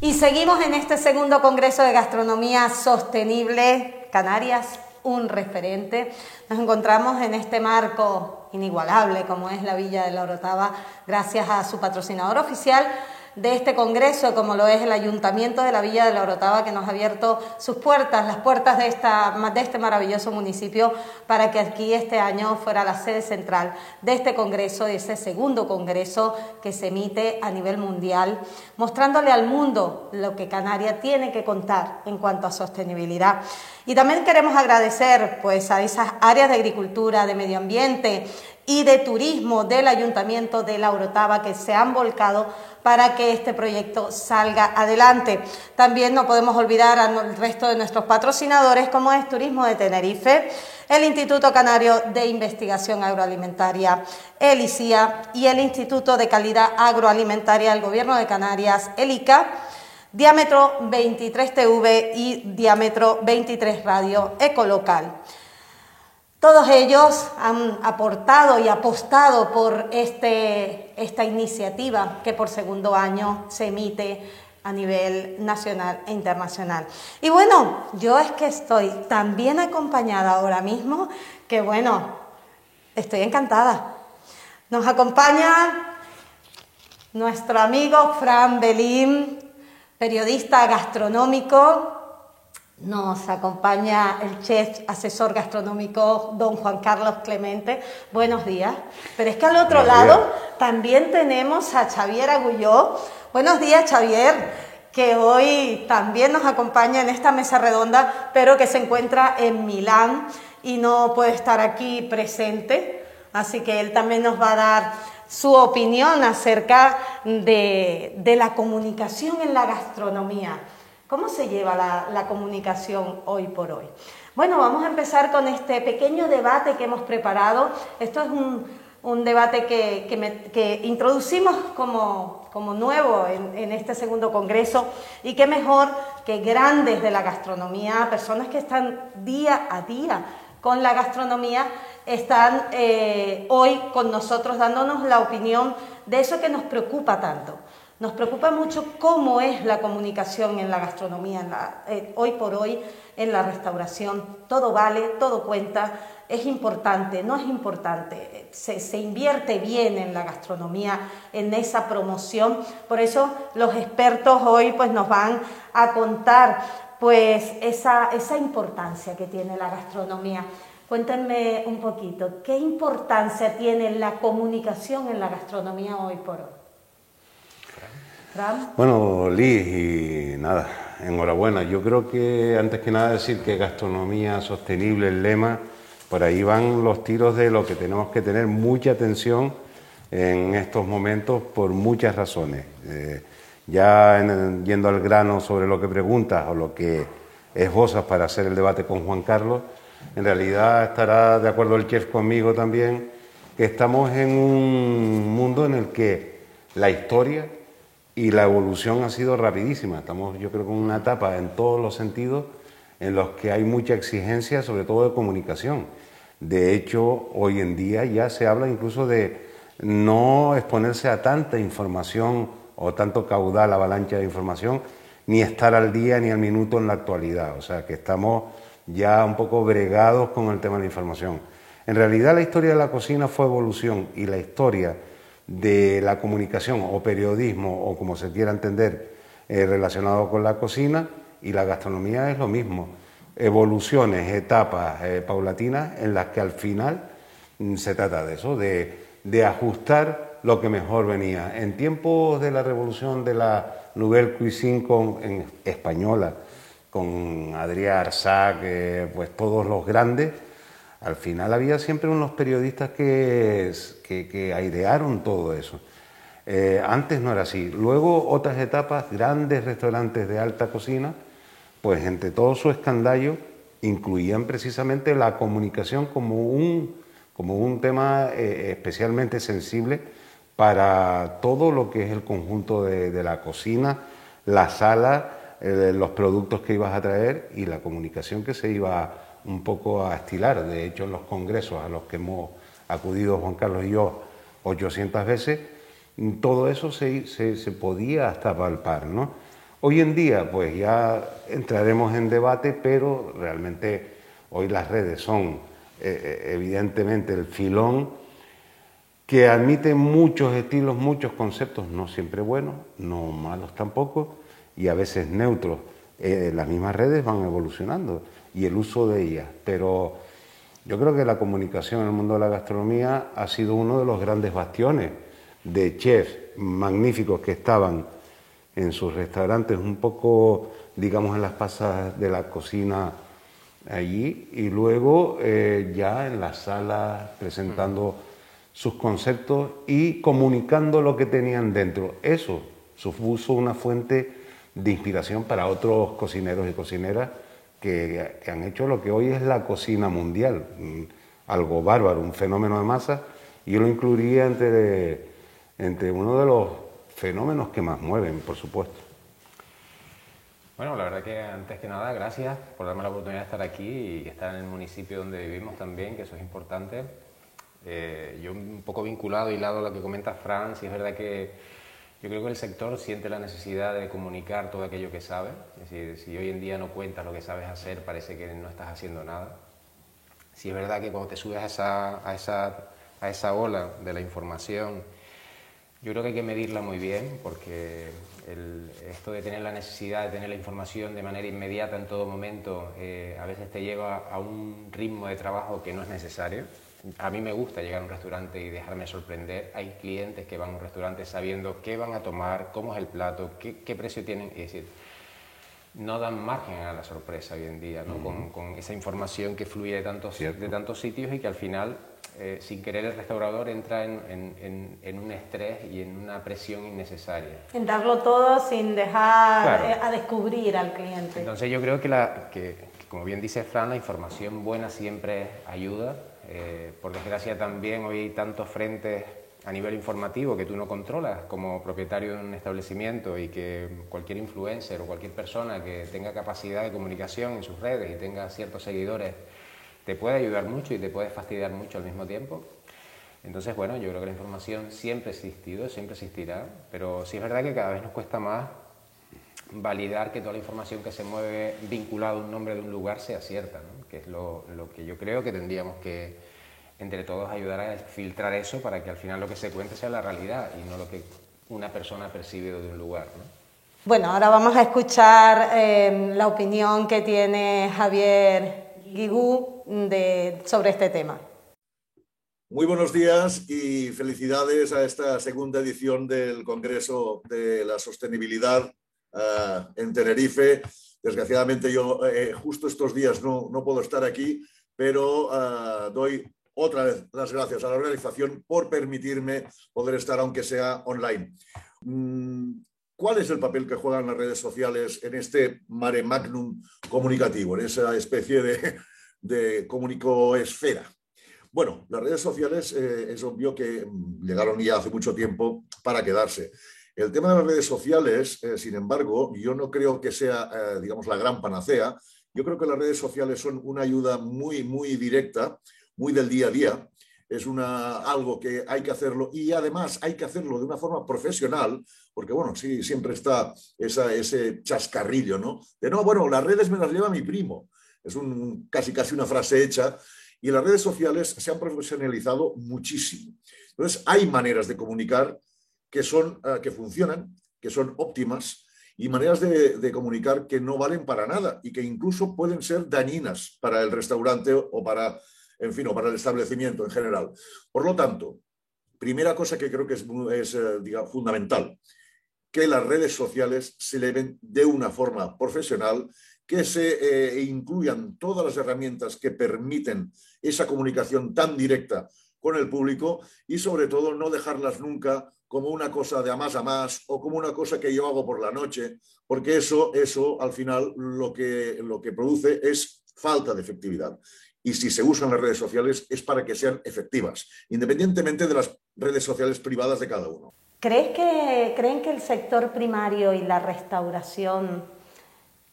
Y seguimos en este segundo Congreso de Gastronomía Sostenible, Canarias, un referente. Nos encontramos en este marco inigualable como es la Villa de la Orotava, gracias a su patrocinador oficial de este congreso, como lo es el Ayuntamiento de la Villa de la Orotava, que nos ha abierto sus puertas, las puertas de este maravilloso municipio, para que aquí este año fuera la sede central de este congreso, de ese segundo congreso que se emite a nivel mundial, mostrándole al mundo lo que Canarias tiene que contar en cuanto a sostenibilidad. Y también queremos agradecer pues a esas áreas de agricultura, de medio ambiente y de turismo del Ayuntamiento de la Orotava que se han volcado para que este proyecto salga adelante. También no podemos olvidar al resto de nuestros patrocinadores, como es Turismo de Tenerife, el Instituto Canario de Investigación Agroalimentaria, el ICIA, y el Instituto de Calidad Agroalimentaria del Gobierno de Canarias, el ICA, Diámetro 23 TV y Diámetro 23 Radio Ecolocal. Todos ellos han aportado y apostado por esta iniciativa que por segundo año se emite a nivel nacional e internacional. Y bueno, yo es que estoy tan bien acompañada ahora mismo que bueno, estoy encantada. Nos acompaña nuestro amigo Fran Belín, periodista gastronómico. Nos acompaña el chef asesor gastronómico don Juan Carlos Clemente. Buenos días. Pero es que al otro lado también tenemos a Xavier Agulló. Buenos días, Xavier, que hoy también nos acompaña en esta mesa redonda, pero que se encuentra en Milán y no puede estar aquí presente. Así que él también nos va a dar su opinión acerca de la comunicación en la gastronomía. ¿Cómo se lleva la comunicación hoy por hoy? Bueno, vamos a empezar con este pequeño debate que hemos preparado. Esto es un debate que introducimos como nuevo en este segundo congreso, y qué mejor que grandes de la gastronomía, personas que están día a día con la gastronomía, están hoy con nosotros dándonos la opinión de eso que nos preocupa tanto. Nos preocupa mucho cómo es la comunicación en la gastronomía, hoy por hoy en la restauración. Todo vale, todo cuenta, es importante, no es importante, se invierte bien en la gastronomía, en esa promoción. Por eso los expertos hoy pues nos van a contar pues esa importancia que tiene la gastronomía. Cuéntenme un poquito, ¿qué importancia tiene la comunicación en la gastronomía hoy por hoy? Bueno, Liz, y nada, enhorabuena. Yo creo que antes que nada decir que gastronomía sostenible, el lema, por ahí van los tiros de lo que tenemos que tener mucha atención en estos momentos por muchas razones. Yendo al grano sobre lo que preguntas o lo que esbozas para hacer el debate con Juan Carlos, en realidad estará de acuerdo el chef conmigo también, que estamos en un mundo en el que la historia y la evolución ha sido rapidísima. Estamos, yo creo, con una etapa en todos los sentidos en los que hay mucha exigencia, sobre todo de comunicación. De hecho, hoy en día ya se habla incluso de no exponerse a tanta información o tanto caudal, avalancha de información, ni estar al día ni al minuto en la actualidad. O sea, que estamos ya un poco bregados con el tema de la información. En realidad, la historia de la cocina fue evolución, y la historia de la comunicación o periodismo, o como se quiera entender, relacionado con la cocina y la gastronomía, es lo mismo. Evoluciones, etapas paulatinas, en las que al final se trata de eso, de ajustar lo que mejor venía. En tiempos de la revolución de la Nouvelle Cuisine española, con Adrià Arsac, pues todos los grandes, al final había siempre unos periodistas que airearon todo eso. Antes no era así. Luego, otras etapas, grandes restaurantes de alta cocina, pues entre todo su escandallo incluían precisamente la comunicación como un tema especialmente sensible para todo lo que es el conjunto de la cocina, la sala, los productos que ibas a traer y la comunicación que se iba un poco a estilar. De hecho, en los congresos a los que hemos acudido Juan Carlos y yo 800 veces, todo eso se podía hasta palpar, ¿no? Hoy en día, pues ya entraremos en debate, pero realmente hoy las redes son evidentemente el filón que admite muchos estilos, muchos conceptos, no siempre buenos, no malos tampoco, y a veces neutros. Las mismas redes van evolucionando y el uso de ellas, pero yo creo que la comunicación en el mundo de la gastronomía ha sido uno de los grandes bastiones de chefs magníficos que estaban en sus restaurantes un poco, digamos, en las pasas de la cocina allí y luego ya en las salas presentando sus conceptos y comunicando lo que tenían dentro. Eso supuso una fuente de inspiración para otros cocineros y cocineras que han hecho lo que hoy es la cocina mundial, algo bárbaro, un fenómeno de masa, y yo lo incluiría entre uno de los fenómenos que más mueven, por supuesto. Bueno, la verdad que antes que nada, gracias por darme la oportunidad de estar aquí y estar en el municipio donde vivimos también, que eso es importante. Yo un poco vinculado, hilado a lo que comenta Fran, sí es verdad que yo creo que el sector siente la necesidad de comunicar todo aquello que sabe. Es decir, si hoy en día no cuentas lo que sabes hacer, parece que no estás haciendo nada. Sí es verdad que cuando te subes a esa ola de la información, yo creo que hay que medirla muy bien, porque esto de tener la necesidad de tener la información de manera inmediata en todo momento, a veces te lleva a un ritmo de trabajo que no es necesario. A mí me gusta llegar a un restaurante y dejarme sorprender. Hay clientes que van a un restaurante sabiendo qué van a tomar, cómo es el plato, qué precio tienen. Es decir, no dan margen a la sorpresa hoy en día, ¿no? Con esa información que fluye de tantos sitios y que al final, sin querer, el restaurador entra en un estrés y en una presión innecesaria. En darlo todo sin dejar Claro. a descubrir al cliente. Entonces yo creo que, como bien dice Fran, la información buena siempre ayuda. Por desgracia también hoy hay tantos frentes a nivel informativo que tú no controlas como propietario de un establecimiento, y que cualquier influencer o cualquier persona que tenga capacidad de comunicación en sus redes y tenga ciertos seguidores te puede ayudar mucho y te puede fastidiar mucho al mismo tiempo. Entonces, bueno, yo creo que la información siempre ha existido, siempre existirá, pero sí es verdad que cada vez nos cuesta más validar que toda la información que se mueve vinculada a un nombre de un lugar sea cierta, ¿no? Que es lo que yo creo que tendríamos que, entre todos, ayudar a filtrar eso para que al final lo que se cuente sea la realidad y no lo que una persona ha percibido de un lugar, ¿no? Bueno, ahora vamos a escuchar la opinión que tiene Javier Guigú sobre este tema. Muy buenos días y felicidades a esta segunda edición del Congreso de la Sostenibilidad en Tenerife. Desgraciadamente yo justo estos días no puedo estar aquí, pero doy otra vez las gracias a la organización por permitirme poder estar, aunque sea online. ¿Cuál es el papel que juegan las redes sociales en este mare magnum comunicativo, en esa especie de comunicoesfera? Bueno, las redes sociales es obvio que llegaron ya hace mucho tiempo para quedarse. El tema de las redes sociales, sin embargo, yo no creo que sea, digamos, la gran panacea. Yo creo que las redes sociales son una ayuda muy, muy directa, muy del día a día. Es algo que hay que hacerlo, y además hay que hacerlo de una forma profesional, porque, bueno, sí, siempre está ese chascarrillo, ¿no? De no, bueno, las redes me las lleva mi primo. Es casi una frase hecha. Y las redes sociales se han profesionalizado muchísimo. Entonces, hay maneras de comunicar que funcionan, que son óptimas, y maneras de comunicar que no valen para nada y que incluso pueden ser dañinas para el restaurante o para el establecimiento en general. Por lo tanto, primera cosa que creo que es digamos, fundamental, que las redes sociales se lleven de una forma profesional, que se incluyan todas las herramientas que permiten esa comunicación tan directa con el público, y sobre todo no dejarlas nunca como una cosa de a más o como una cosa que yo hago por la noche, porque eso al final lo que produce es falta de efectividad. Y si se usan las redes sociales es para que sean efectivas, independientemente de las redes sociales privadas de cada uno. ¿Creen que el sector primario y la restauración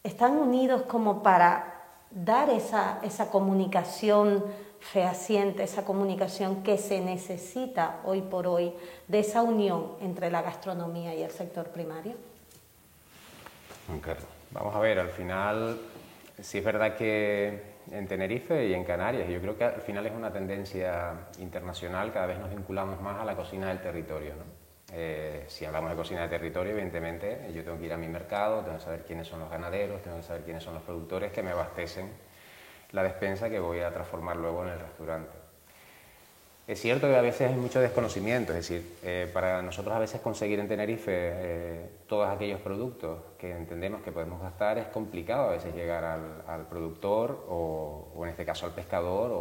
están unidos como para dar esa comunicación fehaciente, esa comunicación que se necesita hoy por hoy, de esa unión entre la gastronomía y el sector primario? Juan Carlos? Vamos a ver, al final, sí es verdad que en Tenerife y en Canarias, yo creo que al final es una tendencia internacional, cada vez nos vinculamos más a la cocina del territorio, ¿no? Si hablamos de cocina de territorio, evidentemente, yo tengo que ir a mi mercado, tengo que saber quiénes son los ganaderos, tengo que saber quiénes son los productores que me abastecen la despensa que voy a transformar luego en el restaurante. Es cierto que a veces hay mucho desconocimiento, es decir, para nosotros a veces conseguir en Tenerife todos aquellos productos que entendemos que podemos gastar es complicado a veces llegar al productor o en este caso al pescador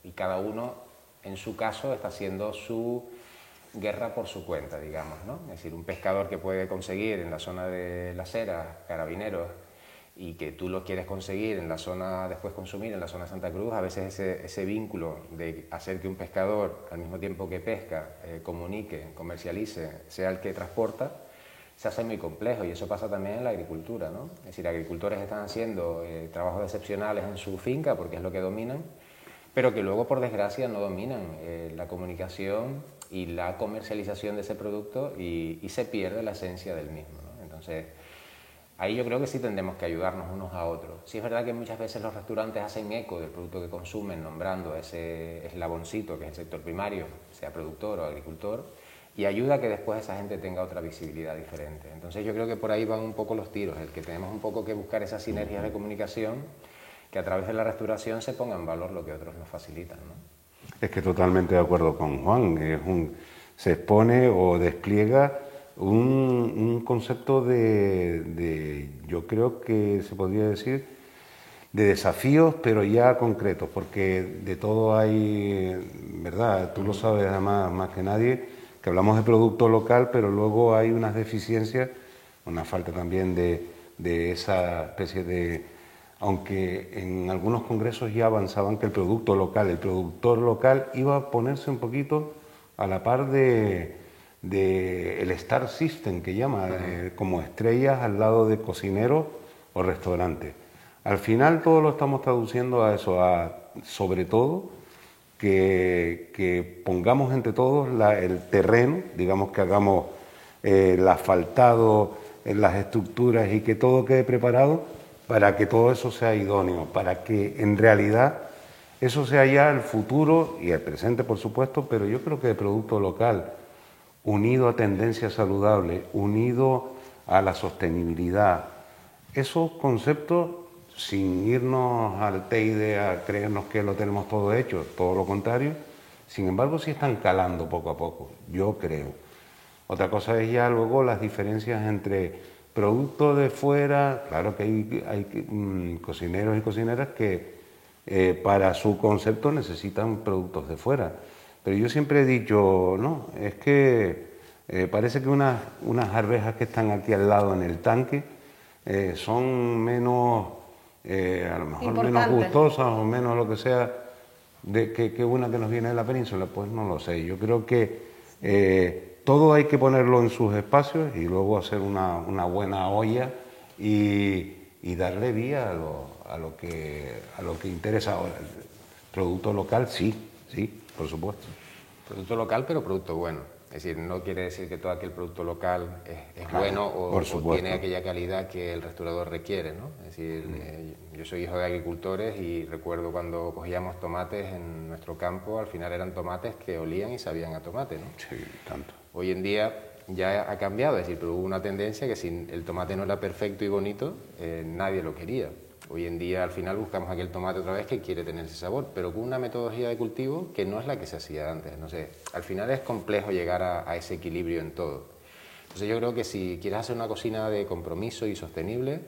y cada uno en su caso está haciendo su guerra por su cuenta, digamos, ¿no? Es decir, un pescador que puede conseguir en la zona de Las Heras, Carabineros, y que tú lo quieres conseguir en la zona, después consumir en la zona de Santa Cruz, a veces ese vínculo de hacer que un pescador, al mismo tiempo que pesca, comunique, comercialice, sea el que transporta, se hace muy complejo, y eso pasa también en la agricultura, ¿no? Es decir, agricultores están haciendo trabajos excepcionales en su finca porque es lo que dominan, pero que luego, por desgracia, no dominan la comunicación y la comercialización de ese producto y se pierde la esencia del mismo, ¿no? Entonces, ahí yo creo que sí tendremos que ayudarnos unos a otros. Sí es verdad que muchas veces los restaurantes hacen eco del producto que consumen, nombrando ese eslaboncito que es el sector primario, sea productor o agricultor, y ayuda a que después esa gente tenga otra visibilidad diferente. Entonces yo creo que por ahí van un poco los tiros, el que tenemos un poco que buscar esas sinergias de comunicación, que a través de la restauración se ponga en valor lo que otros nos facilitan, ¿no? Es que totalmente de acuerdo con Juan, se expone o despliega un concepto yo creo que se podría decir, de desafíos, pero ya concretos, porque de todo hay, ¿verdad? Tú lo sabes además más que nadie, que hablamos de producto local, pero luego hay unas deficiencias, una falta también de esa especie de... Aunque en algunos congresos ya avanzaban que el productor local iba a ponerse un poquito a la par de el Star System, que llama, como estrellas al lado de cocineros o restaurantes. Al final todo lo estamos traduciendo a eso, sobre todo que pongamos entre todos el terreno, digamos que hagamos el asfaltado, las estructuras y que todo quede preparado para que todo eso sea idóneo, para que en realidad eso sea ya el futuro y el presente, por supuesto, pero yo creo que el producto local, unido a tendencias saludables, unido a la sostenibilidad, esos conceptos, sin irnos al teide a creernos que lo tenemos todo hecho, todo lo contrario, sin embargo sí están calando poco a poco, yo creo. Otra cosa es ya luego las diferencias entre productos de fuera, claro que hay cocineros y cocineras que para su concepto necesitan productos de fuera. Pero yo siempre he dicho, no, es que parece que unas arvejas que están aquí al lado en el tanque son menos, a lo mejor menos gustosas o menos lo que sea que una que nos viene de la península. Pues no lo sé, yo creo que todo hay que ponerlo en sus espacios y luego hacer una buena olla y darle vía a lo que interesa ahora. El producto local, sí, por supuesto. Producto local, pero producto bueno. Es decir, no quiere decir que todo aquel producto local es claro, bueno o tiene aquella calidad que el restaurador requiere, ¿no? Es decir, yo soy hijo de agricultores y recuerdo cuando cogíamos tomates en nuestro campo, al final eran tomates que olían y sabían a tomate, ¿no? Sí, tanto. Hoy en día ya ha cambiado, es decir, pero hubo una tendencia que si el tomate no era perfecto y bonito, nadie lo quería. Hoy en día al final buscamos aquel tomate otra vez que quiere tener ese sabor, pero con una metodología de cultivo que no es la que se hacía antes. No sé, al final es complejo llegar a ese equilibrio en todo. Entonces yo creo que si quieres hacer una cocina de compromiso y sostenible,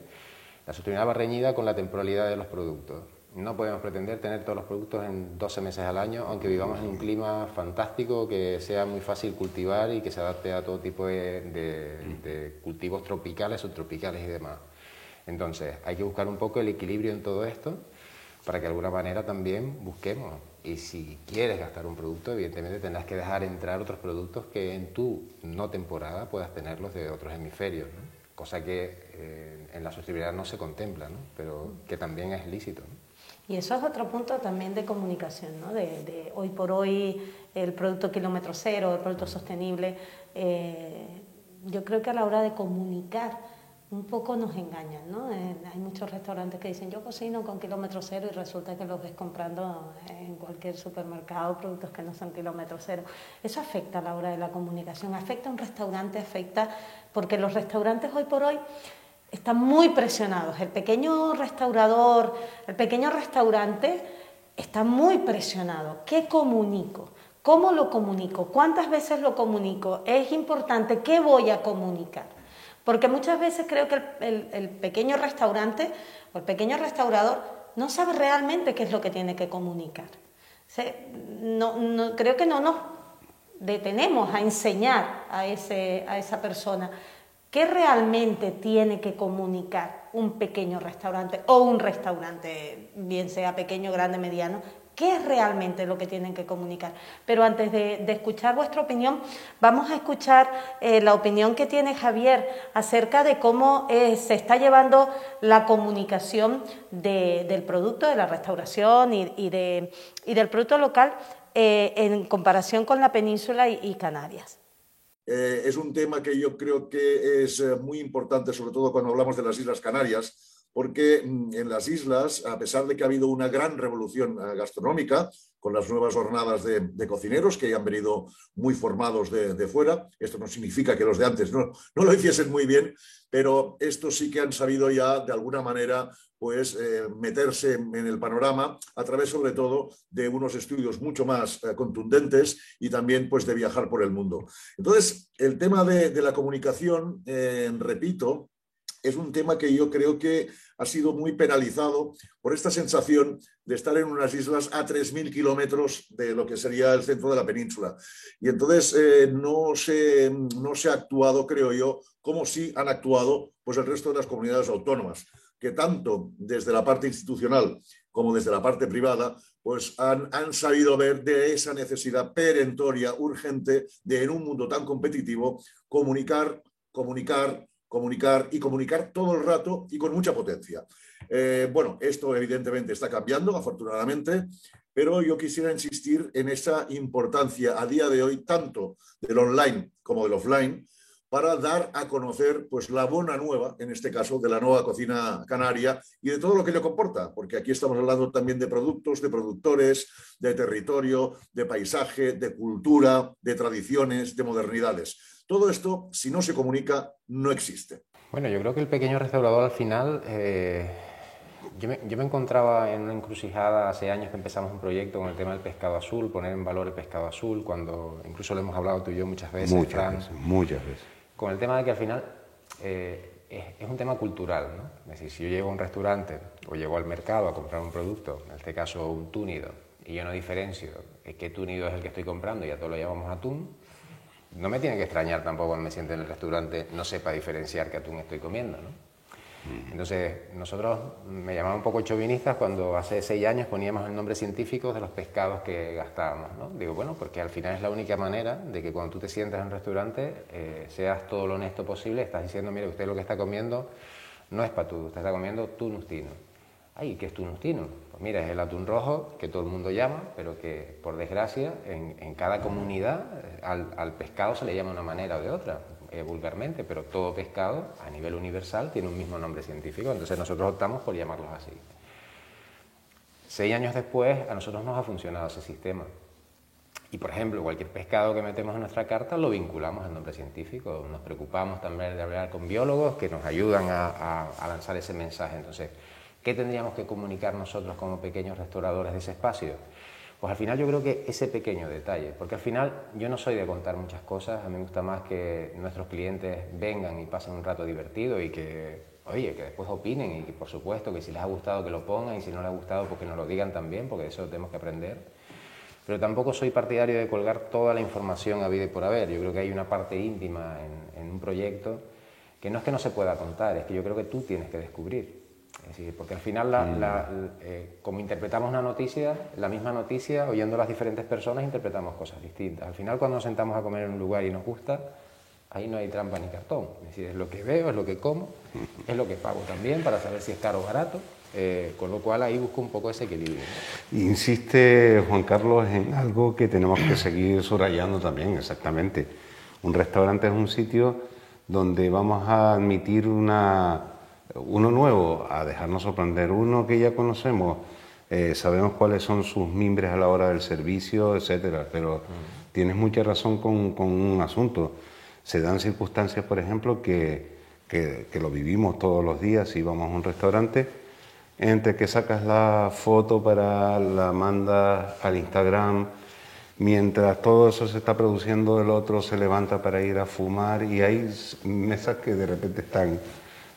la sostenibilidad va reñida con la temporalidad de los productos. No podemos pretender tener todos los productos en 12 meses al año, aunque vivamos en un clima fantástico, que sea muy fácil cultivar y que se adapte a todo tipo de cultivos tropicales, subtropicales y demás. Entonces, hay que buscar un poco el equilibrio en todo esto para que de alguna manera también busquemos. Y si quieres gastar un producto, evidentemente tendrás que dejar entrar otros productos que en tu no temporada puedas tenerlos de otros hemisferios, ¿no? Cosa que en la sostenibilidad no se contempla, ¿no? Pero que también es lícito, ¿no? Y eso es otro punto también de comunicación, ¿no? De hoy por hoy el producto kilómetro cero, el producto sostenible. Yo creo que a la hora de comunicar un poco nos engañan, ¿no? Hay muchos restaurantes que dicen yo cocino con kilómetro cero y resulta que los ves comprando en cualquier supermercado productos que no son kilómetro cero. Eso afecta a la hora de la comunicación, afecta a un restaurante, afecta porque los restaurantes hoy por hoy están muy presionados. El pequeño restaurador, el pequeño restaurante está muy presionado. ¿Qué comunico? ¿Cómo lo comunico? ¿Cuántas veces lo comunico? Es importante, ¿qué voy a comunicar? Porque muchas veces creo que el pequeño restaurante o el pequeño restaurador no sabe realmente qué es lo que tiene que comunicar. Creo que no nos detenemos a enseñar a esa persona qué realmente tiene que comunicar un pequeño restaurante o un restaurante, bien sea pequeño, grande, mediano. ¿Qué es realmente lo que tienen que comunicar? Pero antes de escuchar vuestra opinión, vamos a escuchar la opinión que tiene Javier acerca de cómo se está llevando la comunicación del producto, de la restauración y del producto local en comparación con la península y Canarias. Es un tema que yo creo que es muy importante, sobre todo cuando hablamos de las Islas Canarias, porque en las islas, a pesar de que ha habido una gran revolución gastronómica, con las nuevas jornadas de cocineros que han venido muy formados de fuera, esto no significa que los de antes no lo hiciesen muy bien, pero estos sí que han sabido ya de alguna manera pues meterse en el panorama a través sobre todo de unos estudios mucho más contundentes y también pues de viajar por el mundo. Entonces, el tema de la comunicación, repito, es un tema que yo creo que ha sido muy penalizado por esta sensación de estar en unas islas a 3.000 kilómetros de lo que sería el centro de la península. Y entonces no se ha actuado, creo yo, como sí han actuado pues, el resto de las comunidades autónomas, que tanto desde la parte institucional como desde la parte privada pues han sabido ver de esa necesidad perentoria, urgente, de en un mundo tan competitivo, comunicar todo el rato y con mucha potencia. Bueno, esto evidentemente está cambiando, afortunadamente, pero yo quisiera insistir en esa importancia a día de hoy, tanto del online como del offline, para dar a conocer pues, la bona nueva, en este caso, de la nueva cocina canaria y de todo lo que ello comporta, porque aquí estamos hablando también de productos, de productores, de territorio, de paisaje, de cultura, de tradiciones, de modernidades. Todo esto, si no se comunica, no existe. Bueno, yo creo que el pequeño restaurador al final... Yo me encontraba en una encrucijada hace años que empezamos un proyecto con el tema del pescado azul, poner en valor el pescado azul, cuando incluso lo hemos hablado tú y yo muchas veces. Muchas veces. Con el tema de que al final es un tema cultural, ¿no? Es decir, si yo llego a un restaurante o llego al mercado a comprar un producto, en este caso un túnido, y yo no diferencio qué túnido es el que estoy comprando y a todos lo llamamos atún, no me tiene que extrañar tampoco cuando me siente en el restaurante no sepa diferenciar qué atún estoy comiendo, ¿no? Entonces, nosotros me llamaba un poco chauvinistas cuando hace 6 años poníamos el nombre científico de los pescados que gastábamos, ¿no? Digo, bueno, porque al final es la única manera de que cuando tú te sientas en un restaurante seas todo lo honesto posible, estás diciendo, mire, usted lo que está comiendo no es patú, usted está comiendo tunustino. Ay, ¿qué es tunustino? Pues mira, es el atún rojo que todo el mundo llama, pero que por desgracia en cada comunidad al pescado se le llama de una manera o de otra. Vulgarmente, pero todo pescado a nivel universal tiene un mismo nombre científico, entonces nosotros optamos por llamarlos así. 6 años después a nosotros nos ha funcionado ese sistema y por ejemplo cualquier pescado que metemos en nuestra carta lo vinculamos al nombre científico, nos preocupamos también de hablar con biólogos que nos ayudan a lanzar ese mensaje. Entonces, ¿qué tendríamos que comunicar nosotros como pequeños restauradores de ese espacio? Pues al final yo creo que ese pequeño detalle, porque al final yo no soy de contar muchas cosas, a mí me gusta más que nuestros clientes vengan y pasen un rato divertido y que, oye, que después opinen y que por supuesto que si les ha gustado que lo pongan y si no les ha gustado pues que nos lo digan también, porque de eso tenemos que aprender. Pero tampoco soy partidario de colgar toda la información a vida y por haber. Yo creo que hay una parte íntima en un proyecto que no es que no se pueda contar, es que yo creo que tú tienes que descubrir. Es decir, porque al final, como interpretamos una noticia, la misma noticia, oyendo a las diferentes personas, interpretamos cosas distintas. Al final, cuando nos sentamos a comer en un lugar y nos gusta, ahí no hay trampa ni cartón. Es decir, es lo que veo, es lo que como, es lo que pago también para saber si es caro o barato, con lo cual ahí busco un poco ese equilibrio, ¿no? Insiste Juan Carlos en algo que tenemos que seguir subrayando también, exactamente. Un restaurante es un sitio donde vamos a admitir uno nuevo, a dejarnos sorprender, uno que ya conocemos, sabemos cuáles son sus mimbres a la hora del servicio, etcétera, pero tienes mucha razón con un asunto. Se dan circunstancias, por ejemplo, que lo vivimos todos los días si vamos a un restaurante, entre que sacas la foto para la mandas al Instagram, mientras todo eso se está produciendo, el otro se levanta para ir a fumar y hay mesas que de repente están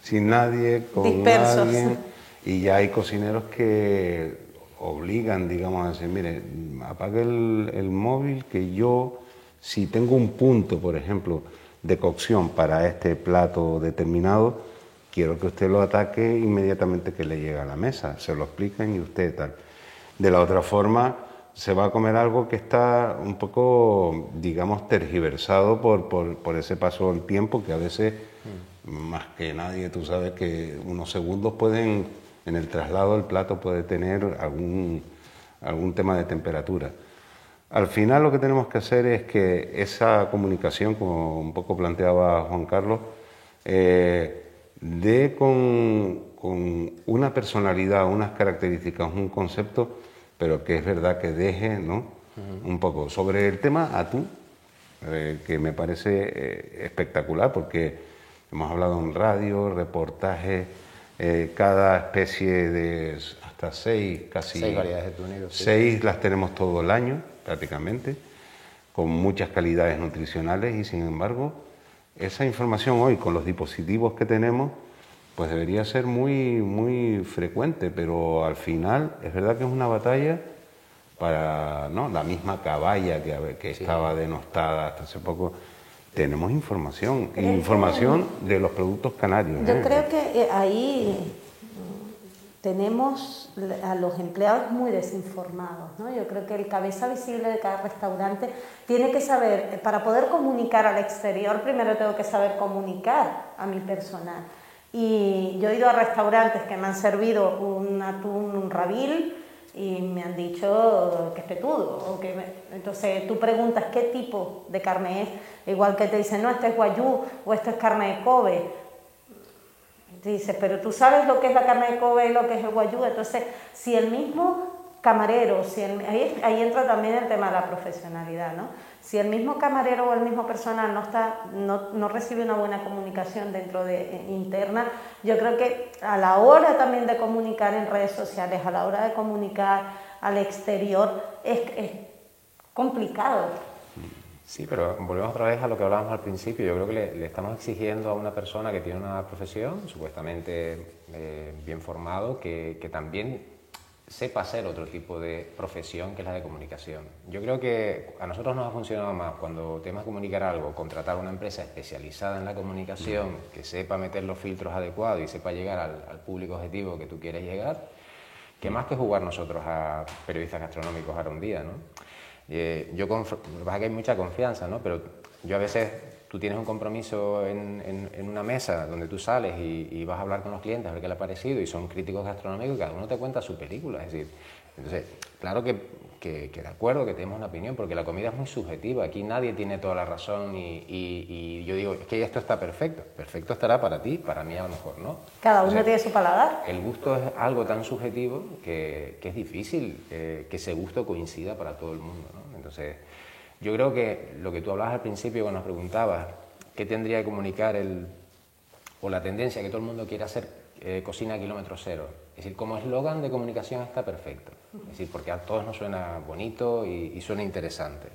sin nadie, con dispersos. alguien, y ya hay cocineros que obligan, digamos, a decir, mire, apague el móvil, que yo, si tengo un punto, por ejemplo, de cocción para este plato determinado, quiero que usted lo ataque inmediatamente que le llegue a la mesa, se lo explican y usted tal. De la otra forma, se va a comer algo que está un poco, digamos, tergiversado por ese paso del tiempo, que a veces, más que nadie, tú sabes que unos segundos pueden, en el traslado del plato puede tener algún tema de temperatura. Al final lo que tenemos que hacer es que esa comunicación, como un poco planteaba Juan Carlos, dé con una personalidad, unas características, un concepto, pero que es verdad que deje, ¿no? Un poco. Sobre el tema atún, que me parece espectacular, porque hemos hablado en radio, reportajes, cada especie de hasta 6, casi 6 variedades de atún. 6 las tenemos todo el año, prácticamente, con muchas calidades nutricionales, y sin embargo, esa información hoy, con los dispositivos que tenemos, pues debería ser muy frecuente, pero al final es verdad que es una batalla para, ¿no?, la misma caballa que estaba denostada hasta hace poco. Tenemos información de los productos canarios. Yo creo que ahí tenemos a los empleados muy desinformados, ¿no? Yo creo que el cabeza visible de cada restaurante tiene que saber, para poder comunicar al exterior, primero tengo que saber comunicar a mi personal. Y yo he ido a restaurantes que me han servido un atún, un rabil, y me han dicho que es petudo. Entonces tú preguntas qué tipo de carne es, igual que te dicen, no, este es guayú o esto es carne de Kobe. Te dices, pero tú sabes lo que es la carne de Kobe y lo que es el guayú. Entonces, si el mismo camarero, ahí entra también el tema de la profesionalidad, ¿no? Si el mismo camarero o el mismo personal no recibe una buena comunicación interna, yo creo que a la hora también de comunicar en redes sociales, a la hora de comunicar al exterior, es complicado. Sí, pero volvemos otra vez a lo que hablábamos al principio. Yo creo que le estamos exigiendo a una persona que tiene una profesión, supuestamente bien formado, que también sepa hacer otro tipo de profesión, que es la de comunicación. Yo creo que a nosotros nos ha funcionado más cuando tenemos que comunicar algo, contratar una empresa especializada en la comunicación, que sepa meter los filtros adecuados y sepa llegar al público objetivo que tú quieres llegar, que más que jugar nosotros a periodistas gastronómicos ahora un día, ¿no? Lo que pasa es que hay mucha confianza, ¿no? Pero yo a veces, tú tienes un compromiso en una mesa donde tú sales y vas a hablar con los clientes a ver qué le ha parecido, y son críticos gastronómicos y cada uno te cuenta su película, es decir, entonces, claro que de acuerdo que tenemos una opinión, porque la comida es muy subjetiva, aquí nadie tiene toda la razón y yo digo, es que esto está perfecto estará para ti, para mí a lo mejor no. Cada uno tiene su paladar. El gusto es algo tan subjetivo que es difícil que ese gusto coincida para todo el mundo, ¿no? Entonces, yo creo que lo que tú hablabas al principio cuando nos preguntabas qué tendría que comunicar o la tendencia que todo el mundo quiere hacer cocina a kilómetro cero. Es decir, como eslogan de comunicación está perfecto. Es decir, porque a todos nos suena bonito y suena interesante.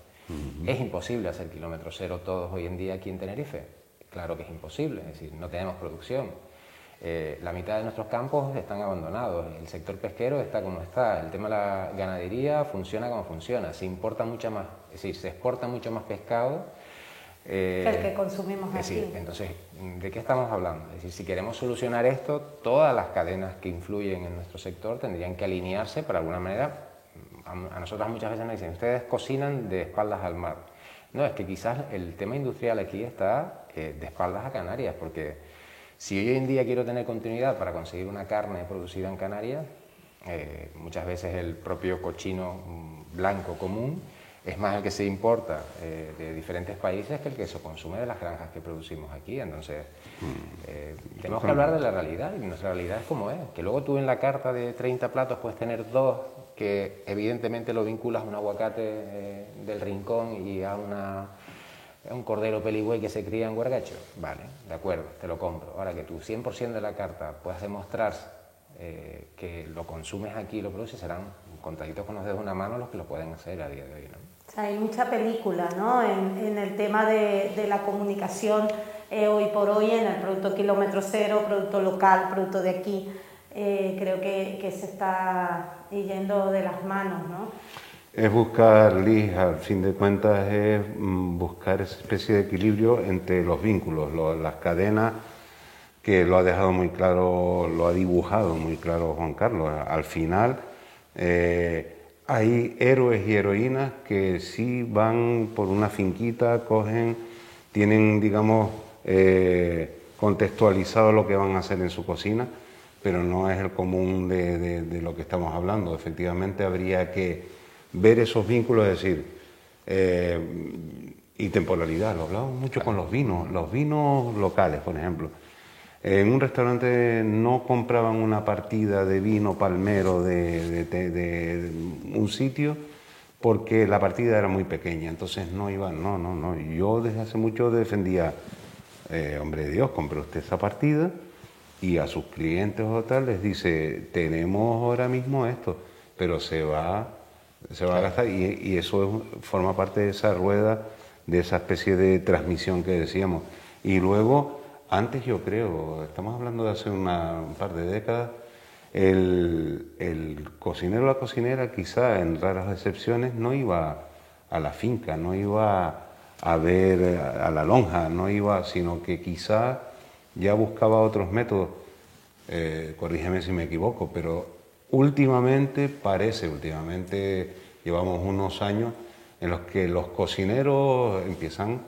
¿Es imposible hacer kilómetro cero todos hoy en día aquí en Tenerife? Claro que es imposible, es decir, no tenemos producción. La mitad de nuestros campos están abandonados, el sector pesquero está como está, el tema de la ganadería funciona como funciona, se importa mucho más, es decir, se exporta mucho más pescado que el que consumimos aquí. Decir, entonces, ¿de qué estamos hablando? Es decir, si queremos solucionar esto, todas las cadenas que influyen en nuestro sector tendrían que alinearse para alguna manera. A nosotras muchas veces nos dicen, ustedes cocinan de espaldas al mar. No, es que quizás el tema industrial aquí está de espaldas a Canarias, porque si hoy en día quiero tener continuidad para conseguir una carne producida en Canarias, muchas veces el propio cochino blanco común es más el que se importa de diferentes países que el que se consume de las granjas que producimos aquí. Entonces, tenemos que hablar de la realidad, y nuestra realidad es como es. Que luego tú en la carta de 30 platos puedes tener 2 que evidentemente lo vinculas a un aguacate del rincón y a un cordero peligüey que se cría en Huergacho. Vale, de acuerdo, te lo compro. Ahora que tú 100% de la carta puedas demostrar que lo consumes aquí y lo produces, serán contaditos con los dedos de una mano los que lo pueden hacer a día de hoy, ¿no? O sea, hay mucha película, ¿no?, en el tema de la comunicación hoy por hoy, en el producto kilómetro cero, producto local, producto de aquí. Creo que se está yendo de las manos, ¿no? Es buscar, Liz, al fin de cuentas, es buscar esa especie de equilibrio entre los vínculos, las cadenas, que lo ha dejado muy claro, lo ha dibujado muy claro Juan Carlos. Al final hay héroes y heroínas que sí van por una finquita, tienen, digamos, contextualizado lo que van a hacer en su cocina, pero no es el común de lo que estamos hablando. Efectivamente habría que ver esos vínculos, es decir, y temporalidad. Lo hablamos mucho con los vinos locales, por ejemplo. En un restaurante no compraban una partida de vino palmero de un sitio porque la partida era muy pequeña, entonces no iban, no. Yo desde hace mucho defendía, hombre de Dios, compre usted esa partida y a sus clientes o tal les dice, tenemos ahora mismo esto, pero se va a gastar, y eso forma parte de esa rueda, de esa especie de transmisión que decíamos. Y luego, antes yo creo, estamos hablando de hace un par de décadas, el cocinero o la cocinera, quizá en raras excepciones, no iba a la finca, no iba a ver a la lonja, no iba, sino que quizá ya buscaba otros métodos. Corrígeme si me equivoco, pero últimamente llevamos unos años en los que los cocineros empiezan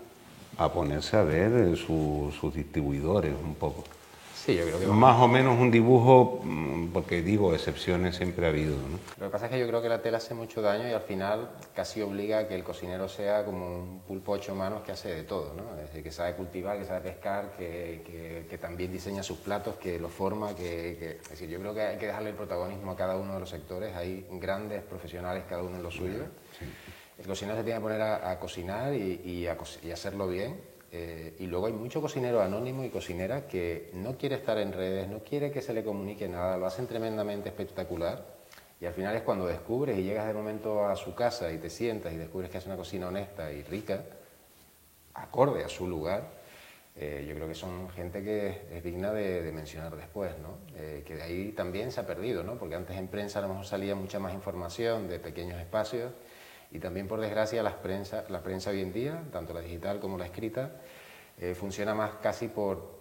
a ponerse a ver sus distribuidores un poco. Sí, yo creo que más o menos un dibujo, porque digo, excepciones siempre ha habido, ¿no? Lo que pasa es que yo creo que la tela hace mucho daño y al final casi obliga a que el cocinero sea como un pulpo 8 manos que hace de todo, ¿no? Es decir, que sabe cultivar, que sabe pescar, que también diseña sus platos, que los forma, Es decir, yo creo que hay que darle el protagonismo a cada uno de los sectores. Hay grandes profesionales, cada uno en lo suyo. Sí. El cocinero se tiene que poner a cocinar y hacerlo bien. Y luego hay mucho cocinero anónimo y cocinera que no quiere estar en redes, no quiere que se le comunique nada, lo hacen tremendamente espectacular, y al final es cuando descubres y llegas de momento a su casa y te sientas y descubres que es una cocina honesta y rica, acorde a su lugar. Yo creo que son gente que es digna de mencionar después, ¿no? Que de ahí también se ha perdido, ¿no? Porque antes en prensa a lo mejor salía mucha más información de pequeños espacios. Y también, por desgracia, la prensa hoy en día, tanto la digital como la escrita, funciona más casi por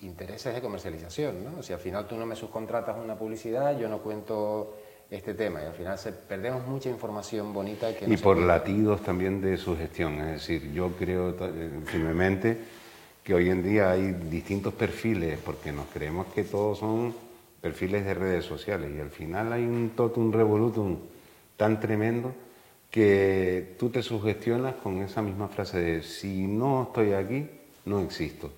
intereses de comercialización, ¿no? Si al final tú no me subcontratas una publicidad, yo no cuento este tema, y al final perdemos mucha información bonita que no. Y por latidos también de sugestión, es decir, yo creo firmemente que hoy en día hay distintos perfiles, porque nos creemos que todos son perfiles de redes sociales, y al final hay un totum revolutum tan tremendo que tú te sugestionas con esa misma frase de si no estoy aquí, no existo.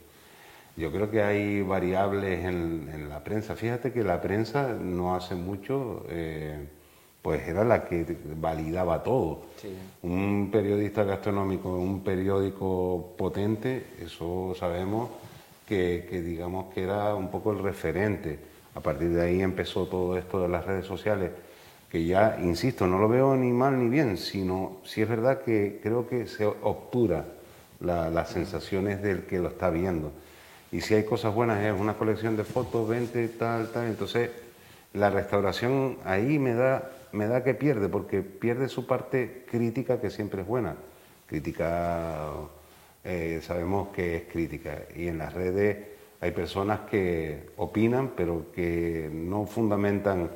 Yo creo que hay variables en la prensa. Fíjate que la prensa no hace mucho, pues era la que validaba todo. Sí. Un periodista gastronómico, un periódico potente, eso sabemos que digamos que era un poco el referente. A partir de ahí empezó todo esto de las redes sociales, que ya, insisto, no lo veo ni mal ni bien, sino si es verdad que creo que se obtura las sensaciones del que lo está viendo. Y si hay cosas buenas, es una colección de fotos, 20, tal, entonces la restauración ahí me da que pierde, porque pierde su parte crítica, que siempre es buena. Crítica, sabemos que es crítica, y en las redes hay personas que opinan, pero que no fundamentan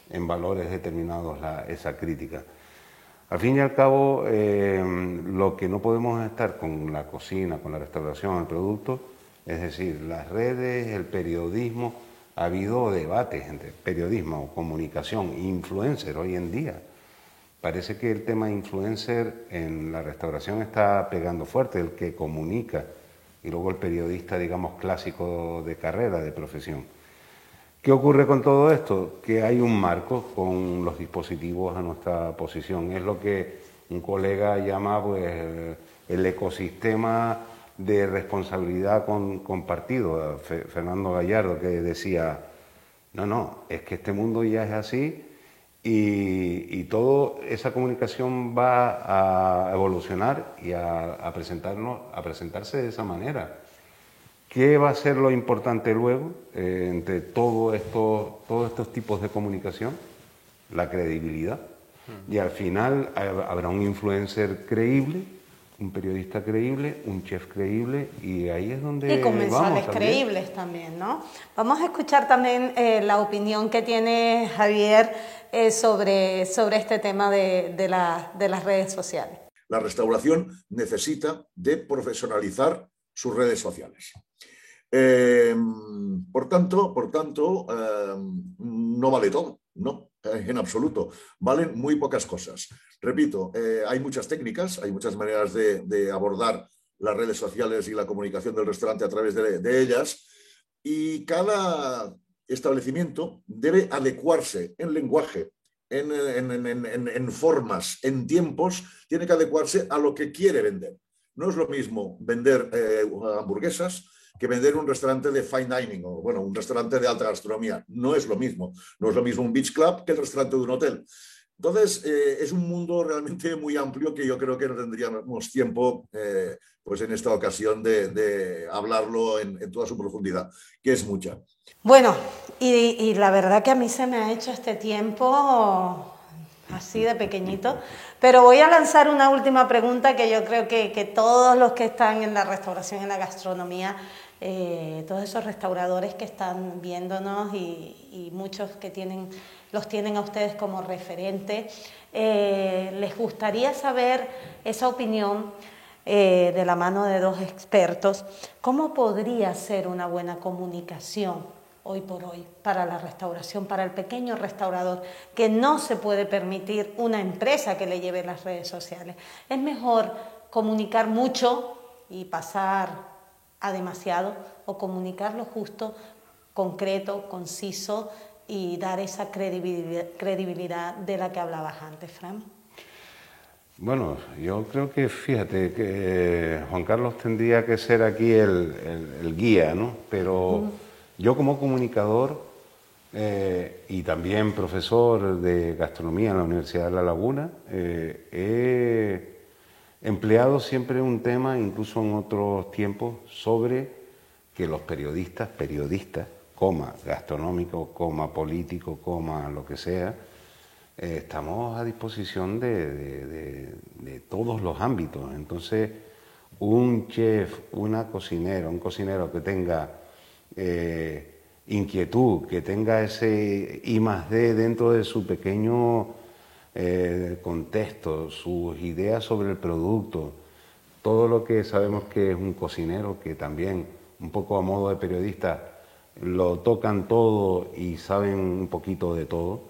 en valores determinados esa crítica. Al fin y al cabo, lo que no podemos estar con la cocina, con la restauración, el producto, es decir, las redes, el periodismo. Ha habido debates entre periodismo, comunicación, influencer hoy en día. parece que el tema influencer en la restauración está pegando fuerte, el que comunica, y luego el periodista, digamos, clásico de carrera, de profesión. ¿Qué ocurre con todo esto? Que hay un marco con los dispositivos a nuestra posición. Es lo que un colega llama pues, el ecosistema de responsabilidad compartido. Fernando Gallardo, que decía, no, es que este mundo ya es así y toda esa comunicación va a evolucionar y a presentarse de esa manera. ¿Qué va a ser lo importante luego entre todos estos tipos de comunicación? La credibilidad. Y al final habrá un influencer creíble, un periodista creíble, un chef creíble, y ahí es donde y comensales creíbles también, ¿no? Vamos a escuchar también la opinión que tiene Javier sobre este tema de las redes sociales. La restauración necesita de profesionalizar sus redes sociales. Por tanto, no vale todo, no, en absoluto. Valen muy pocas cosas. Repito, hay muchas técnicas, hay muchas maneras de abordar las redes sociales y la comunicación del restaurante a través de ellas, y cada establecimiento debe adecuarse en lenguaje, en formas, en tiempos, tiene que adecuarse a lo que quiere vender. No es lo mismo vender hamburguesas que vender un restaurante de fine dining o, bueno, un restaurante de alta gastronomía. No es lo mismo. No es lo mismo un beach club que el restaurante de un hotel. Entonces, es un mundo realmente muy amplio que yo creo que no tendríamos tiempo, pues en esta ocasión, de hablarlo en toda su profundidad, que es mucha. Bueno, y la verdad que a mí se me ha hecho este tiempo así de pequeñito, pero voy a lanzar una última pregunta que yo creo que todos los que están en la restauración, en la gastronomía, todos esos restauradores que están viéndonos y muchos que los tienen a ustedes como referente, les gustaría saber esa opinión de la mano de dos expertos. ¿Cómo podría ser una buena comunicación hoy por hoy para la restauración, para el pequeño restaurador que no se puede permitir una empresa que le lleve las redes sociales? Es mejor comunicar mucho y pasar a demasiado, o comunicar lo justo, concreto, conciso, y dar esa credibilidad de la que hablabas antes, Fran. Bueno, yo creo que, fíjate, que Juan Carlos tendría que ser aquí el guía, ¿no? Pero yo como comunicador y también profesor de gastronomía en la Universidad de La Laguna, he empleado siempre un tema, incluso en otros tiempos, sobre que los periodistas, coma gastronómico, coma político, coma lo que sea, estamos a disposición de todos los ámbitos. Entonces, un chef, un cocinero que tenga inquietud, que tenga ese I+D dentro de su pequeño contexto, sus ideas sobre el producto, todo lo que sabemos que es un cocinero, que también, un poco a modo de periodista, lo tocan todo y saben un poquito de todo.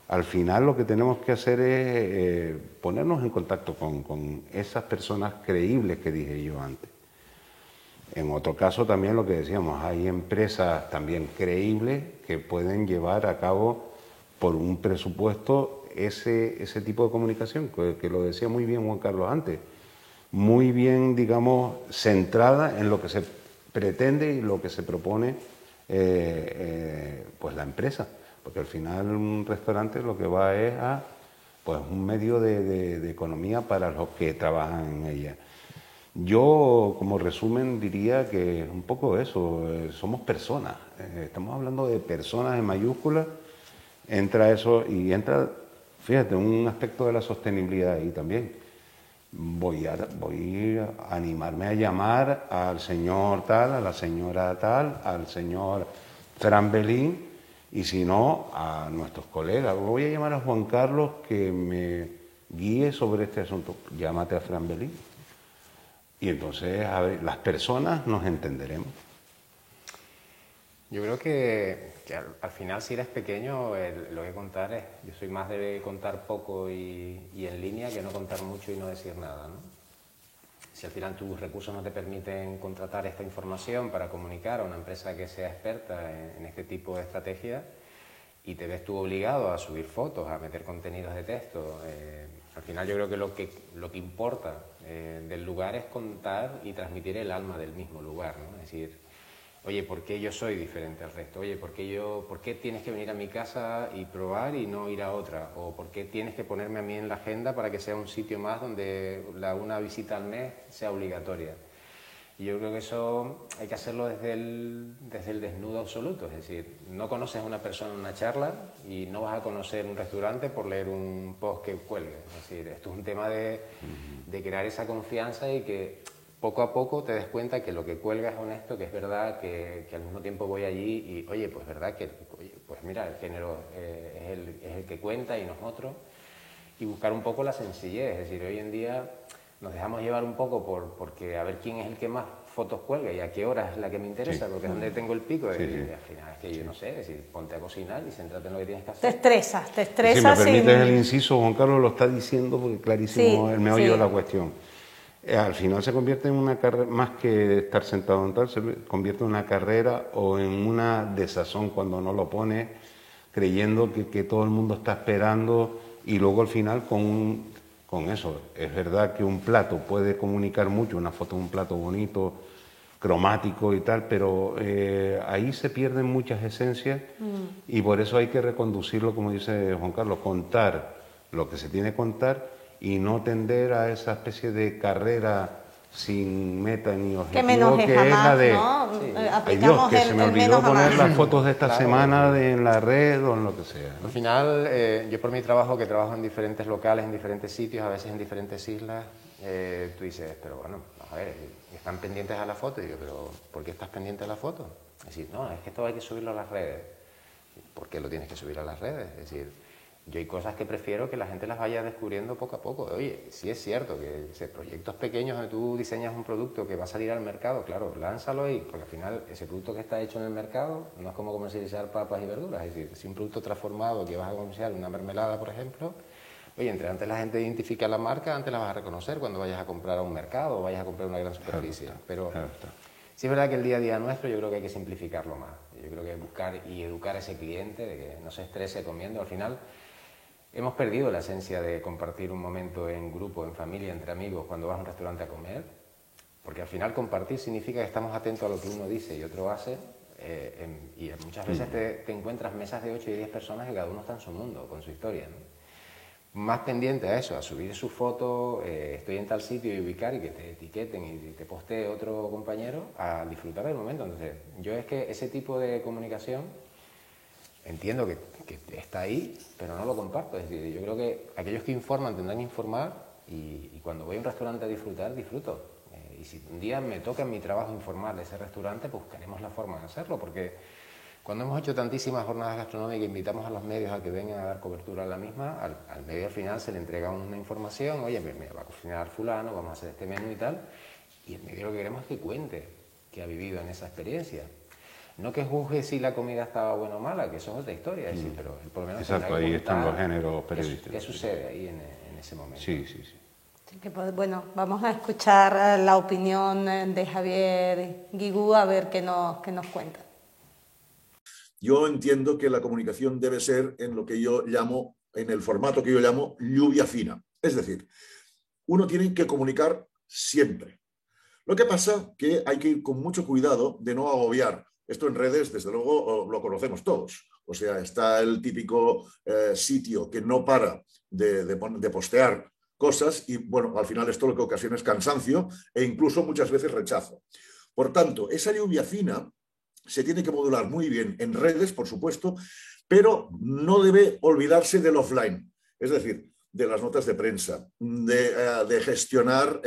Al final lo que tenemos que hacer es ponernos en contacto con esas personas creíbles que dije yo antes. En otro caso también lo que decíamos, hay empresas también creíbles que pueden llevar a cabo por un presupuesto ese tipo de comunicación, que lo decía muy bien Juan Carlos antes, muy bien, digamos, centrada en lo que se pretende y lo que se propone pues la empresa, porque al final un restaurante lo que va es a pues un medio de economía para los que trabajan en ella. Yo, como resumen, diría que es un poco eso, somos personas, estamos hablando de personas en mayúsculas, entra eso y entra, fíjate, un aspecto de la sostenibilidad ahí también. Voy a animarme a llamar al señor tal, a la señora tal, al señor Fran Belín, y si no, a nuestros colegas. Voy a llamar a Juan Carlos que me guíe sobre este asunto. Llámate a Fran Belín. Y entonces, a ver, las personas nos entenderemos. Yo creo que al final, si eres pequeño, lo que contar es... Yo soy más de contar poco y en línea que no contar mucho y no decir nada, ¿no? Si al final tus recursos no te permiten contratar esta información para comunicar a una empresa que sea experta en este tipo de estrategias y te ves tú obligado a subir fotos, a meter contenidos de texto, al final yo creo que lo que importa del lugar es contar y transmitir el alma del mismo lugar, ¿no? Es decir, oye, ¿por qué yo soy diferente al resto? Oye, ¿por qué tienes que venir a mi casa y probar y no ir a otra? ¿O por qué tienes que ponerme a mí en la agenda para que sea un sitio más donde una visita al mes sea obligatoria? Y yo creo que eso hay que hacerlo desde el desnudo absoluto. Es decir, no conoces a una persona en una charla y no vas a conocer un restaurante por leer un post que cuelgue. Es decir, esto es un tema de crear esa confianza y que poco a poco te des cuenta que lo que cuelga es honesto, que es verdad, que al mismo tiempo voy allí y, oye, pues verdad que, oye, pues mira, el género es el que cuenta y no es otro. Y buscar un poco la sencillez. Es decir, hoy en día nos dejamos llevar un poco porque a ver quién es el que más fotos cuelga y a qué hora es la que me interesa, porque es donde tengo el pico. Y al final es que yo no sé, es decir, ponte a cocinar y céntrate en lo que tienes que hacer. Te estresas. Si me permites el inciso, Juan Carlos lo está diciendo porque clarísimo el meollo de la cuestión. Al final se convierte en una carrera, más que estar sentado en tal, se convierte en una carrera o en una desazón cuando no lo pones, creyendo que todo el mundo está esperando y luego al final con eso. Es verdad que un plato puede comunicar mucho, una foto de un plato bonito, cromático y tal, pero ahí se pierden muchas esencias y por eso hay que reconducirlo, como dice Juan Carlos, contar lo que se tiene que contar y no tender a esa especie de carrera sin meta ni objetivo, que menos es jamás, es la de... ¿no? Sí. Ay Dios, que se me olvidó poner las fotos de esta semana en la red o en lo que sea, ¿no? Al final, yo por mi trabajo, que trabajo en diferentes locales, en diferentes sitios, a veces en diferentes islas, tú dices, pero bueno, a ver, ¿están pendientes a la foto? Y yo, pero ¿por qué estás pendiente a la foto? Es decir, no, es que esto hay que subirlo a las redes. ¿Por qué lo tienes que subir a las redes? Es decir, yo hay cosas que prefiero que la gente las vaya descubriendo poco a poco. Oye, sí es cierto que proyectos pequeños donde tú diseñas un producto que va a salir al mercado, claro, lánzalo y porque al final ese producto que está hecho en el mercado no es como comercializar papas y verduras. Es decir, si un producto transformado que vas a comercializar, una mermelada, por ejemplo, oye, entre antes la gente identifica la marca, antes la vas a reconocer cuando vayas a comprar a un mercado o vayas a comprar una gran superficie. Pero sí es verdad que el día a día nuestro yo creo que hay que simplificarlo más. Yo creo que buscar y educar a ese cliente de que no se estrese comiendo. Al final hemos perdido la esencia de compartir un momento en grupo, en familia, entre amigos, cuando vas a un restaurante a comer, porque al final compartir significa que estamos atentos a lo que uno dice y otro hace, y muchas veces te encuentras mesas de 8 y 10 personas y cada uno está en su mundo, con su historia, ¿no? Más pendiente a eso, a subir su foto, estoy en tal sitio y ubicar y que te etiqueten y te postee otro compañero, a disfrutar del momento. Entonces, yo es que ese tipo de comunicación entiendo que está ahí, pero no lo comparto. Es decir, yo creo que aquellos que informan tendrán que informar y cuando voy a un restaurante a disfrutar, disfruto. Y si un día me toca en mi trabajo informar de ese restaurante, pues buscaremos la forma de hacerlo, porque cuando hemos hecho tantísimas jornadas gastronómicas, invitamos a los medios a que vengan a dar cobertura a la misma, al medio al final se le entrega una información, oye, me va a cocinar fulano, vamos a hacer este menú y tal, y el medio lo que queremos es que cuente que ha vivido en esa experiencia. No que juzgue si la comida estaba buena o mala, que eso es otra historia, es decir, pero por lo menos... Exacto, ahí están los géneros periodísticos. ¿Qué sucede ahí en ese momento? Sí, sí, sí. Así que, pues, bueno, vamos a escuchar la opinión de Javier Guigú a ver qué nos cuenta. Yo entiendo que la comunicación debe ser en lo que yo llamo, en el formato que yo llamo lluvia fina. Es decir, uno tiene que comunicar siempre. Lo que pasa que hay que ir con mucho cuidado de no agobiar. Esto en redes, desde luego, lo conocemos todos. O sea, está el típico sitio que no para de postear cosas y, bueno, al final esto lo que ocasiona es cansancio e incluso muchas veces rechazo. Por tanto, esa lluvia fina se tiene que modular muy bien en redes, por supuesto, pero no debe olvidarse del offline. Es decir, de las notas de prensa, de gestionar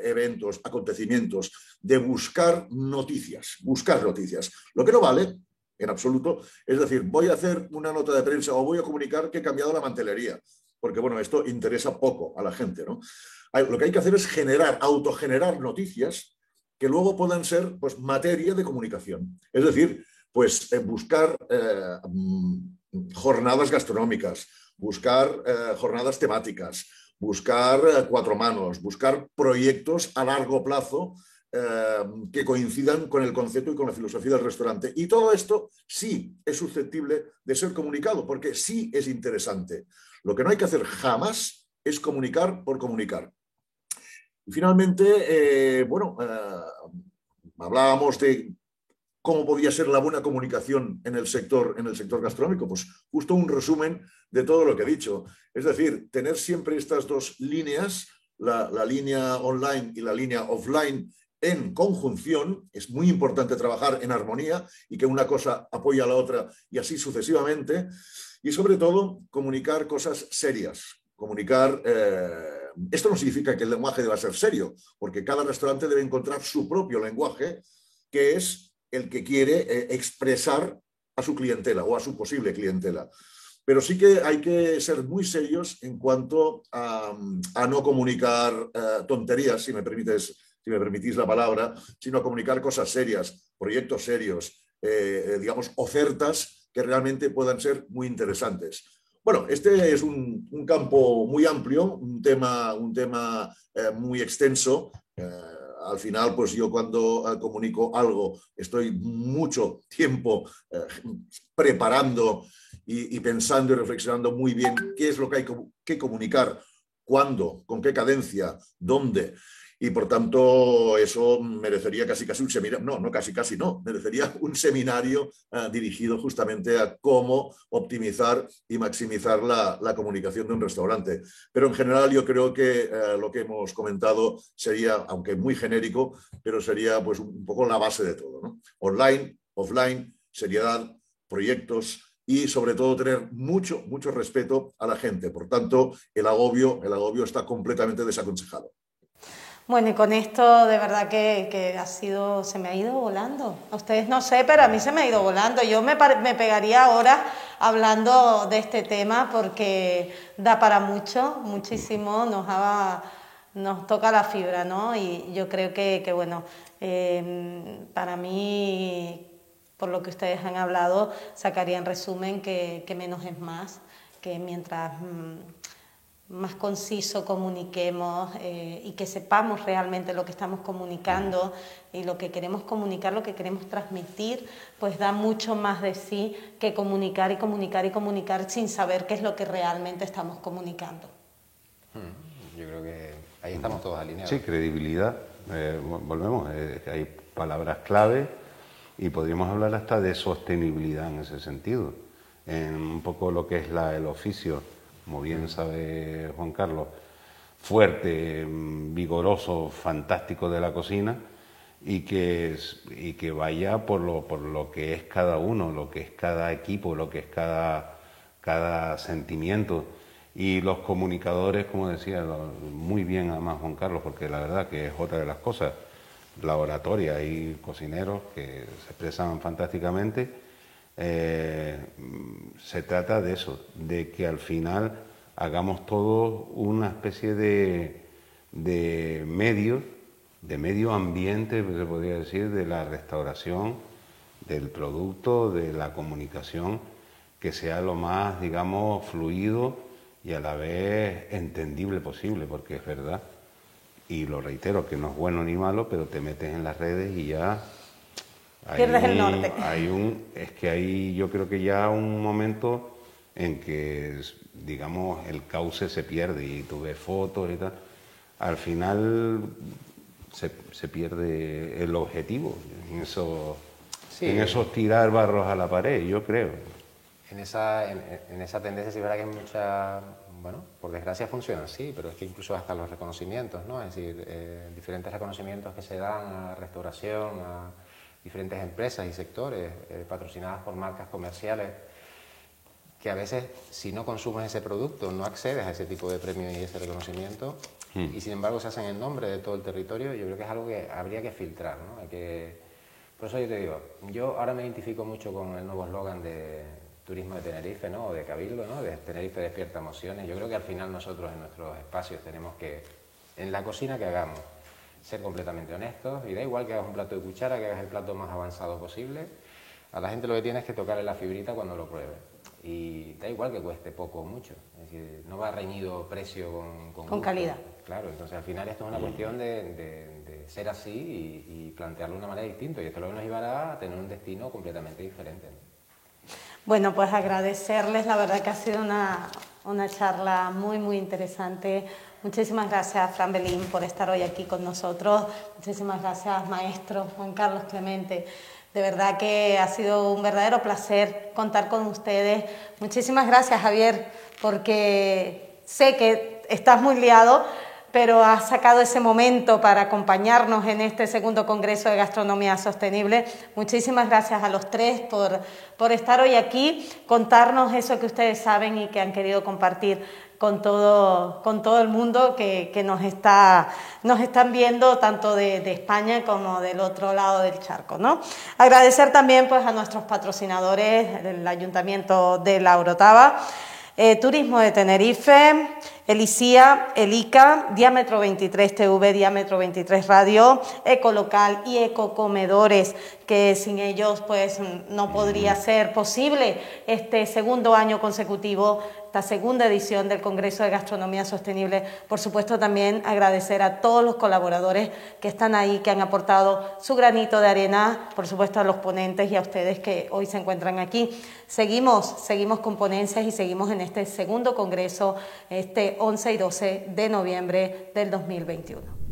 eventos, acontecimientos, de buscar noticias. Lo que no vale, en absoluto, es decir, voy a hacer una nota de prensa o voy a comunicar que he cambiado la mantelería, porque bueno, esto interesa poco a la gente, ¿no? Lo que hay que hacer es autogenerar noticias que luego puedan ser pues, materia de comunicación. Es decir, pues buscar jornadas gastronómicas, buscar jornadas temáticas, buscar cuatro manos, buscar proyectos a largo plazo que coincidan con el concepto y con la filosofía del restaurante. Y todo esto sí es susceptible de ser comunicado, porque sí es interesante. Lo que no hay que hacer jamás es comunicar por comunicar. Y finalmente, hablábamos de cómo podía ser la buena comunicación en el sector gastronómico. Pues justo un resumen de todo lo que he dicho. Es decir, tener siempre estas dos líneas, la línea online y la línea offline, en conjunción. Es muy importante trabajar en armonía y que una cosa apoya a la otra y así sucesivamente. Y sobre todo, comunicar cosas serias. Comunicar... esto no significa que el lenguaje deba ser serio, porque cada restaurante debe encontrar su propio lenguaje, que es el que quiere expresar a su clientela o a su posible clientela. Pero sí que hay que ser muy serios en cuanto a no comunicar tonterías, si me permitís la palabra, sino a comunicar cosas serias, proyectos serios, digamos, ofertas que realmente puedan ser muy interesantes. Bueno, este es un campo muy amplio, un tema muy extenso. Al final, pues yo cuando comunico algo estoy mucho tiempo preparando y pensando y reflexionando muy bien qué es lo que hay que comunicar, cuándo, con qué cadencia, dónde. Y por tanto, eso merecería casi un seminario, no casi no, merecería un seminario dirigido justamente a cómo optimizar y maximizar la comunicación de un restaurante. Pero en general yo creo que lo que hemos comentado sería, aunque muy genérico, pero sería pues un poco la base de todo, ¿no? Online, offline, seriedad, proyectos y sobre todo tener mucho respeto a la gente. Por tanto, el agobio está completamente desaconsejado. Bueno, y con esto de verdad que se me ha ido volando. A ustedes no sé, pero a mí se me ha ido volando. Yo me pegaría horas hablando de este tema porque da para mucho, muchísimo, nos toca la fibra, ¿no? Y yo creo que bueno, para mí, por lo que ustedes han hablado, sacaría en resumen que menos es más, que mientras... más conciso comuniquemos y que sepamos realmente lo que estamos comunicando y lo que queremos comunicar, lo que queremos transmitir, pues da mucho más de sí que comunicar y comunicar y comunicar sin saber qué es lo que realmente estamos comunicando. Yo creo que ahí estamos todos alineados. Sí, credibilidad. Volvemos, hay palabras clave y podríamos hablar hasta de sostenibilidad en ese sentido. En un poco lo que es el oficio, como bien sabe Juan Carlos, fuerte, vigoroso, fantástico de la cocina y que vaya por lo que es cada uno, lo que es cada equipo, lo que es cada sentimiento. Y los comunicadores, como decía, muy bien además Juan Carlos, porque la verdad que es otra de las cosas, la oratoria, hay cocineros que se expresan fantásticamente. Se trata de eso, de que al final hagamos todos una especie de medio ambiente, se podría decir, de la restauración, del producto, de la comunicación, que sea lo más, digamos, fluido y a la vez entendible posible, porque es verdad, y lo reitero, que no es bueno ni malo, pero te metes en las redes y ya... Pierdes el norte. Es que hay, yo creo que ya un momento en que, digamos, el cauce se pierde y tú ves fotos y tal. Al final se pierde el objetivo en esos tirar barros a la pared, yo creo. En esa tendencia sí es verdad que hay mucha... Bueno, por desgracia funciona así, pero es que incluso hasta los reconocimientos, ¿no? Es decir, diferentes reconocimientos que se dan a restauración, a diferentes empresas y sectores patrocinadas por marcas comerciales, que a veces, si no consumes ese producto, no accedes a ese tipo de premio y ese reconocimiento, y sin embargo se hacen en nombre de todo el territorio. Yo creo que es algo que habría que filtrar, ¿no? Por eso yo te digo, yo ahora me identifico mucho con el nuevo eslogan de Turismo de Tenerife, ¿no? O de Cabildo, ¿no? De Tenerife despierta emociones. Yo creo que al final nosotros en nuestros espacios tenemos que, en la cocina que hagamos, ser completamente honestos, y da igual que hagas un plato de cuchara, que hagas el plato más avanzado posible. A la gente lo que tiene es que tocarle la fibrita cuando lo pruebe. Y da igual que cueste poco o mucho. Es decir, no va reñido precio con calidad. Claro, entonces al final esto es una cuestión de ser así y plantearlo de una manera distinta. Y esto es lo que nos llevará a tener un destino completamente diferente. Bueno, pues agradecerles, la verdad que ha sido una charla muy, muy interesante. Muchísimas gracias, Fran Belín, por estar hoy aquí con nosotros. Muchísimas gracias, maestro Juan Carlos Clemente. De verdad que ha sido un verdadero placer contar con ustedes. Muchísimas gracias, Javier, porque sé que estás muy liado, pero has sacado ese momento para acompañarnos en este segundo Congreso de Gastronomía Sostenible. Muchísimas gracias a los tres por estar hoy aquí, contarnos eso que ustedes saben y que han querido compartir con todo el mundo que nos están viendo tanto de España como del otro lado del charco, ¿no? Agradecer también pues, a nuestros patrocinadores, el Ayuntamiento de La Orotava, Turismo de Tenerife, el ICIA, el ICA, Diámetro 23 TV, Diámetro 23 Radio, Ecolocal y Ecocomedores, que sin ellos pues no podría ser posible este segundo año consecutivo, esta segunda edición del Congreso de Gastronomía Sostenible. Por supuesto también agradecer a todos los colaboradores que están ahí, que han aportado su granito de arena, por supuesto a los ponentes y a ustedes que hoy se encuentran aquí. Seguimos con ponencias y seguimos en este segundo Congreso, este 11 y 12 de noviembre del 2021.